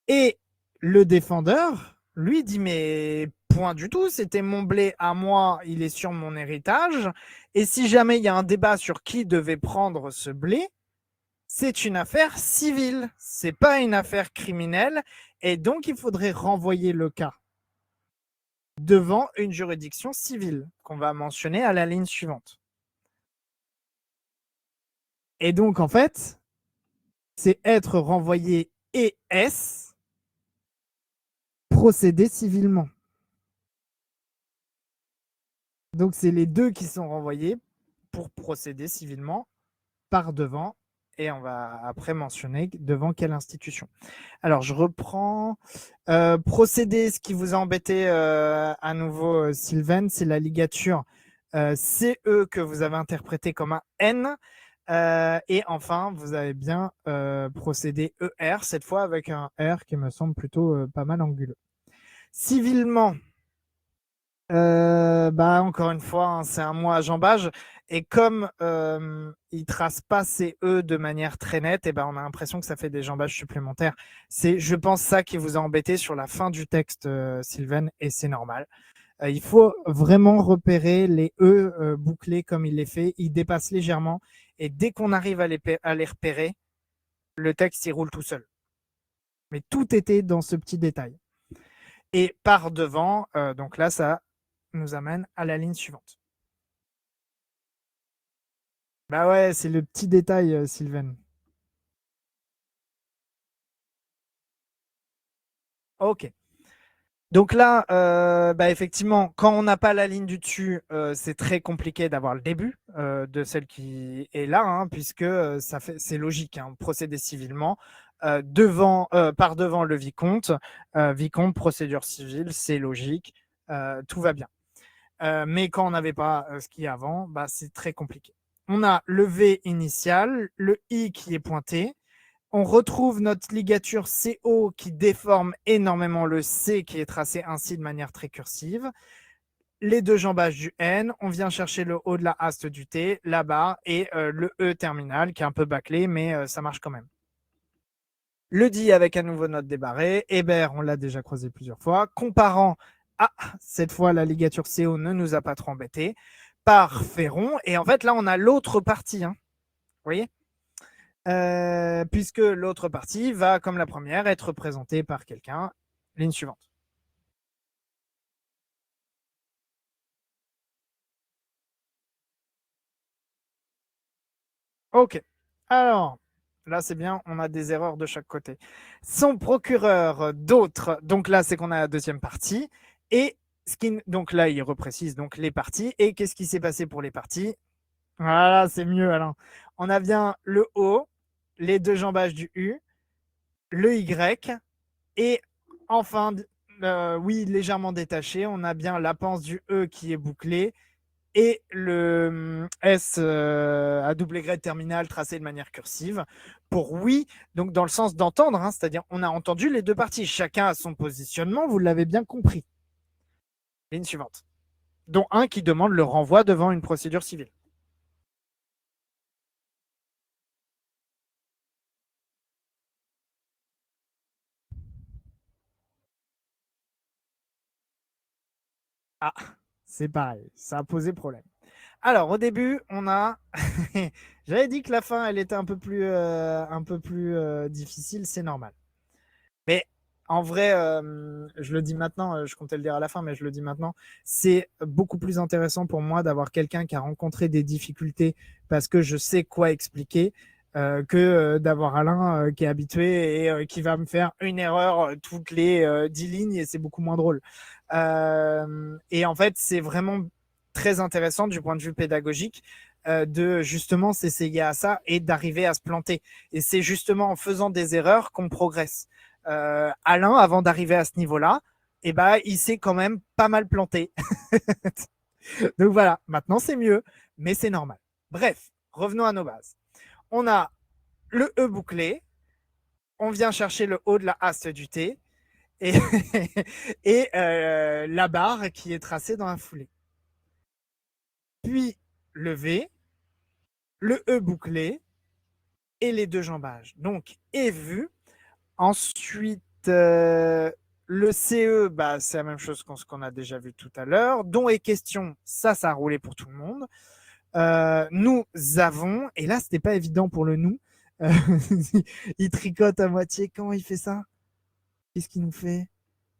Et le défendeur, lui, dit mais point du tout, c'était mon blé à moi, il est sur mon héritage. Et si jamais il y a un débat sur qui devait prendre ce blé, c'est une affaire civile, c'est pas une affaire criminelle. Et donc, il faudrait renvoyer le cas devant une juridiction civile qu'on va mentionner à la ligne suivante. Et donc, en fait, c'est être renvoyé et est procéder civilement. Donc, c'est les deux qui sont renvoyés pour procéder civilement par devant. Et on va après mentionner devant quelle institution. Alors, je reprends. Procéder, ce qui vous a embêté à nouveau, Sylvain, c'est la ligature CE que vous avez interprété comme un N. Et enfin, vous avez bien procédé ER, cette fois avec un R qui me semble plutôt pas mal anguleux. Civilement, bah encore une fois, hein, c'est un mot à jambage. Et comme il trace pas ces E de manière très nette, et ben on a l'impression que ça fait des jambages supplémentaires. C'est, je pense, ça qui vous a embêté sur la fin du texte, Sylvain, et c'est normal. Il faut vraiment repérer les E bouclés comme il les fait. Il dépasse légèrement. Et dès qu'on arrive à les repérer, le texte il roule tout seul. Mais tout était dans ce petit détail. Et par devant, donc là, ça nous amène à la ligne suivante. Bah ouais, c'est le petit détail, Sylvain. Ok. Donc là, bah effectivement, quand on n'a pas la ligne du dessus, c'est très compliqué d'avoir le début de celle qui est là, hein, puisque ça fait, c'est logique, hein, procéder civilement. Par devant le vicomte, vicomte, procédure civile, c'est logique, tout va bien. Mais quand on n'avait pas ce qui est avant, bah, c'est très compliqué. On a le V initial, le I qui est pointé, on retrouve notre ligature CO qui déforme énormément le C qui est tracé ainsi de manière très cursive. Les deux jambages du N, on vient chercher le haut de la haste du T, la barre et le E terminal qui est un peu bâclé, mais ça marche quand même. Le dit avec un nouveau note débarré. Hébert, on l'a déjà croisé plusieurs fois. Comparant, ah, cette fois la ligature CO ne nous a pas trop embêté, par Ferron. Et en fait, là, on a l'autre partie. Hein. Vous voyez puisque l'autre partie va, comme la première, être représentée par quelqu'un. Ligne suivante. Ok. Alors, Là, c'est bien, on a des erreurs de chaque côté. Son procureur d'autres, donc là, c'est qu'on a la deuxième partie. Et donc là, il reprécise donc les parties. Et qu'est-ce qui s'est passé pour les parties? Voilà, c'est mieux, Alain. On a bien le O, les deux jambages du U, le Y, et enfin, oui, légèrement détaché, on a bien la panse du E qui est bouclée et le S à double Y terminal tracé de manière cursive pour oui, donc dans le sens d'entendre, hein, c'est-à-dire on a entendu les deux parties, chacun a son positionnement, vous l'avez bien compris. Ligne suivante, dont un qui demande le renvoi devant une procédure civile. Ah, c'est pareil, ça a posé problème. Alors, au début, on a. J'avais dit que la fin, elle était un peu plus difficile, c'est normal. Mais en vrai, je le dis maintenant, je comptais le dire à la fin, mais je le dis maintenant, c'est beaucoup plus intéressant pour moi d'avoir quelqu'un qui a rencontré des difficultés parce que je sais quoi expliquer que d'avoir Alain qui est habitué et qui va me faire une erreur toutes les 10 lignes et c'est beaucoup moins drôle. Et en fait, c'est vraiment très intéressant du point de vue pédagogique de justement s'essayer à ça et d'arriver à se planter. Et c'est justement en faisant des erreurs qu'on progresse. Alain, avant d'arriver à ce niveau-là, eh ben, il s'est quand même pas mal planté. Donc voilà, maintenant c'est mieux, mais c'est normal. Bref, revenons à nos bases. On a le E bouclé, on vient chercher le haut de la haste du T et, et la barre qui est tracée dans la foulée. Puis le V, le E bouclé et les deux jambages. Donc, et vu. Ensuite, le CE, bah, c'est la même chose qu'on ce qu'on a déjà vu tout à l'heure. Dont et question, ça a roulé pour tout le monde. Nous avons, et là, c'était pas évident pour le nous. Euh, il tricote à moitié. Comment il fait ça? Qu'est-ce qu'il nous fait?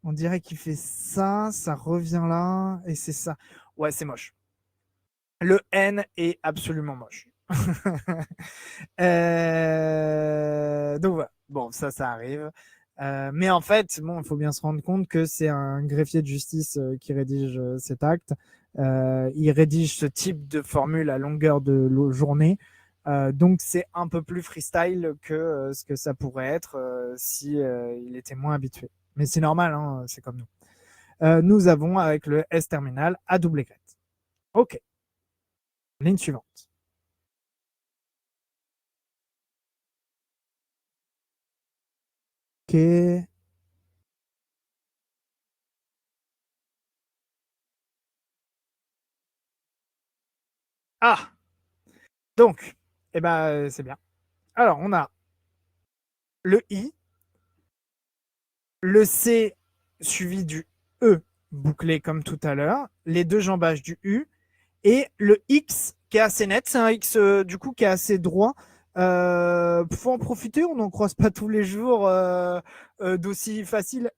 On dirait qu'il fait ça, ça revient là, et c'est ça. Ouais, c'est moche. Le N est absolument moche. Donc voilà. Bon, ça arrive. Mais en fait, bon, il faut bien se rendre compte que c'est un greffier de justice qui rédige cet acte. Il rédige ce type de formule à longueur de journée. Donc c'est un peu plus freestyle que ce que ça pourrait être si il était moins habitué. Mais c'est normal, hein, c'est comme nous. Nous avons avec le S terminal à double Y. Ok, ligne suivante. Ok. Ah, donc, eh ben, c'est bien. Alors, on a le I, le C suivi du E bouclé comme tout à l'heure, les deux jambages du U et le X qui est assez net. C'est un X du coup qui est assez droit. Faut en profiter, on n'en croise pas tous les jours d'aussi facile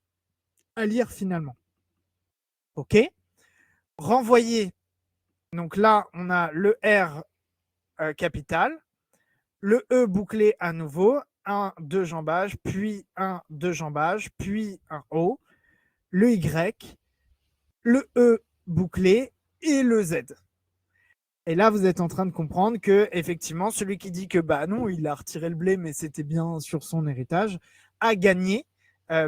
à lire finalement. Ok. Renvoyer. Donc là, on a le R capital, le E bouclé à nouveau, un, deux jambages, puis un, deux jambages, puis un O, le Y, le E bouclé et le Z. Et là, vous êtes en train de comprendre que, effectivement, celui qui dit que bah non, il a retiré le blé, mais c'était bien sur son héritage, a gagné,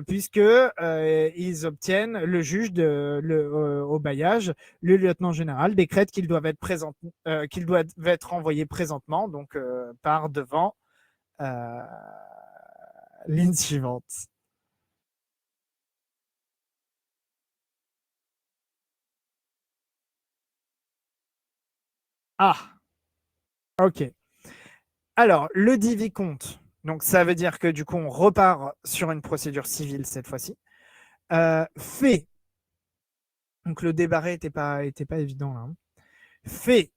puisque ils obtiennent le juge au bailliage, le lieutenant général décrète qu'ils doivent être envoyés présentement, donc par devant euh, ligne suivante. Ah, ok. Alors, le dit vicomte, donc ça veut dire que du coup, on repart sur une procédure civile cette fois-ci. Fait, donc le débarré était pas évident là. Hein. Fait,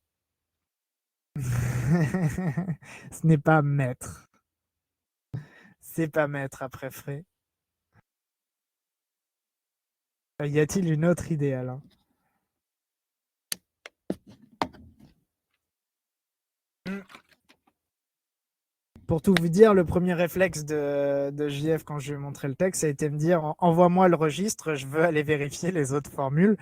ce n'est pas maître. C'est pas maître après frais. Y a-t-il une autre idée, Alain? Pour tout vous dire, le premier réflexe de JF quand je lui ai montré le texte, ça a été de me dire envoie-moi le registre, je veux aller vérifier les autres formules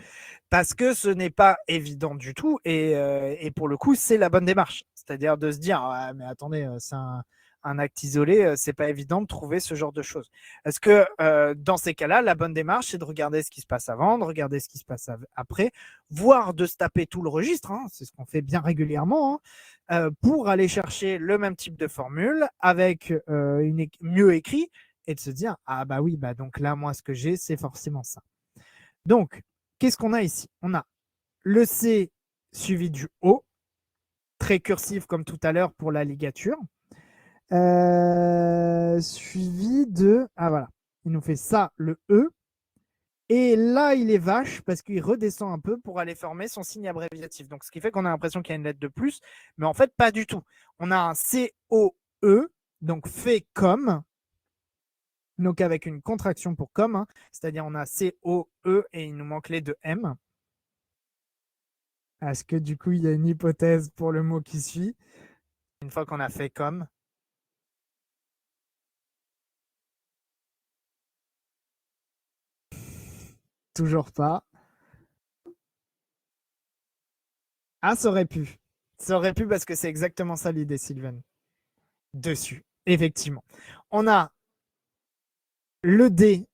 parce que ce n'est pas évident du tout et pour le coup, c'est la bonne démarche. C'est-à-dire de se dire ah, mais attendez, c'est un acte isolé, c'est pas évident de trouver ce genre de choses. Est-ce que dans ces cas-là, la bonne démarche, c'est de regarder ce qui se passe avant, de regarder ce qui se passe après, voire de se taper tout le registre, hein, c'est ce qu'on fait bien régulièrement, hein, pour aller chercher le même type de formule avec mieux écrit et de se dire ah bah oui, bah donc là, moi, ce que j'ai, c'est forcément ça. Donc, qu'est-ce qu'on a ici? On a le C suivi du O, très cursif comme tout à l'heure pour la ligature, suivi de... Ah voilà, il nous fait ça, le E. Et là, il est vache parce qu'il redescend un peu pour aller former son signe abréviatif. Donc, ce qui fait qu'on a l'impression qu'il y a une lettre de plus, mais en fait, pas du tout. On a un C-O-E, donc fait comme, donc avec une contraction pour comme, hein, c'est-à-dire on a C-O-E et il nous manque les deux M. Est-ce que du coup, il y a une hypothèse pour le mot qui suit? Une fois qu'on a fait comme. Toujours pas. Ah, ça aurait pu. Ça aurait pu parce que c'est exactement ça l'idée, Sylvain. Dessus, effectivement. On a le D,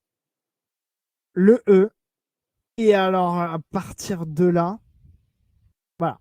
le E, et alors à partir de là, voilà.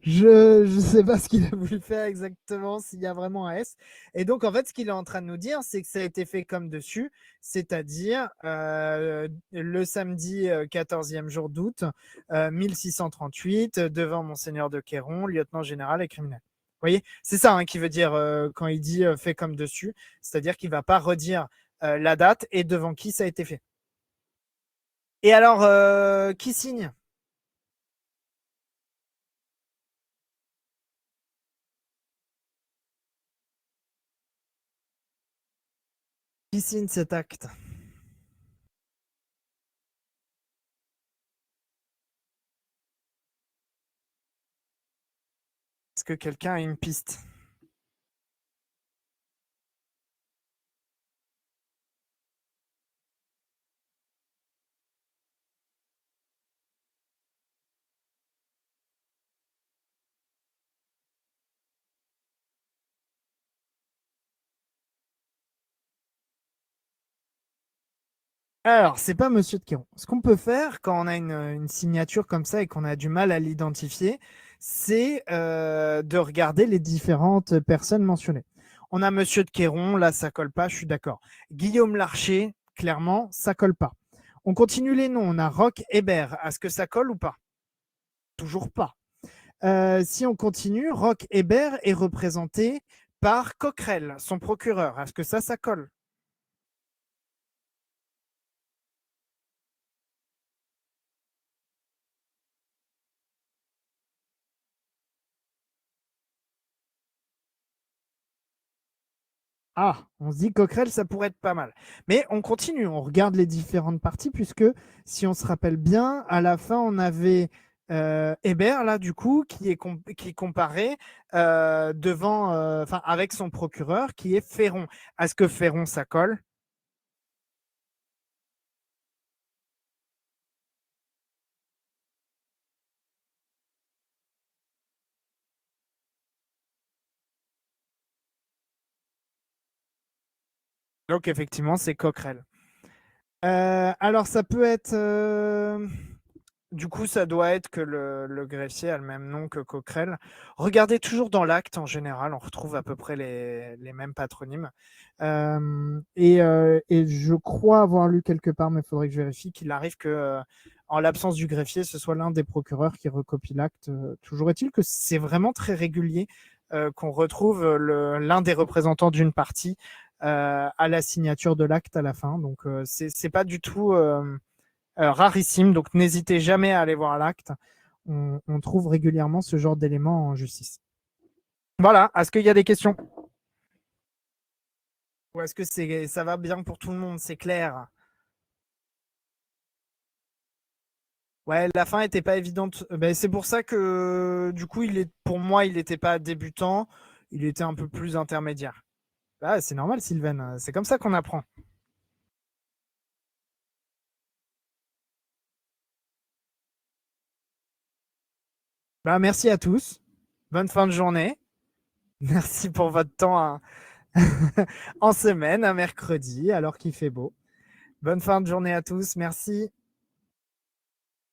Je ne sais pas ce qu'il a voulu faire exactement, s'il y a vraiment un S. Et donc, en fait, ce qu'il est en train de nous dire, c'est que ça a été fait comme dessus, c'est-à-dire le samedi 14e jour d'août 1638, devant Monseigneur de Quéron, lieutenant général et criminel. Vous voyez, c'est ça hein, qui veut dire quand il dit fait comme dessus, c'est-à-dire qu'il ne va pas redire la date et devant qui ça a été fait. Et alors, qui signe? Qui signe cet acte? Est-ce que quelqu'un a une piste? Alors, c'est pas Monsieur de Quéron. Ce qu'on peut faire quand on a une signature comme ça et qu'on a du mal à l'identifier, c'est de regarder les différentes personnes mentionnées. On a Monsieur de Quéron, là ça colle pas, je suis d'accord. Guillaume Larcher, clairement, ça colle pas. On continue les noms. On a Roch Hébert. Est-ce que ça colle ou pas? Toujours pas. Si on continue, Roch Hébert est représenté par Coquerel, son procureur. Est-ce que ça colle? Ah, on se dit Coquerel, ça pourrait être pas mal. Mais on continue, on regarde les différentes parties, puisque si on se rappelle bien, à la fin, on avait Hébert, là, du coup, qui est comparé devant, avec son procureur, qui est Féron. Est-ce que Féron, ça colle? Donc, effectivement, c'est Coquerel. Alors, ça peut être. Du coup, ça doit être que le greffier a le même nom que Coquerel. Regardez toujours dans l'acte, en général, on retrouve à peu près les mêmes patronymes. Et je crois avoir lu quelque part, mais il faudrait que je vérifie, qu'il arrive que, en l'absence du greffier, ce soit l'un des procureurs qui recopie l'acte. Toujours est-il que c'est vraiment très régulier qu'on retrouve l'un des représentants d'une partie à la signature de l'acte à la fin. Donc, c'est pas du tout rarissime, donc n'hésitez jamais à aller voir l'acte. On trouve régulièrement ce genre d'éléments en justice. Voilà, est-ce qu'il y a des questions? Ou est-ce que ça va bien pour tout le monde? C'est clair? Ouais, la fin était pas évidente. Ben, c'est pour ça que du coup, pour moi, il n'était pas débutant, il était un peu plus intermédiaire. Ah, c'est normal, Sylvain. C'est comme ça qu'on apprend. Bah, merci à tous. Bonne fin de journée. Merci pour votre temps en semaine, un mercredi, alors qu'il fait beau. Bonne fin de journée à tous. Merci.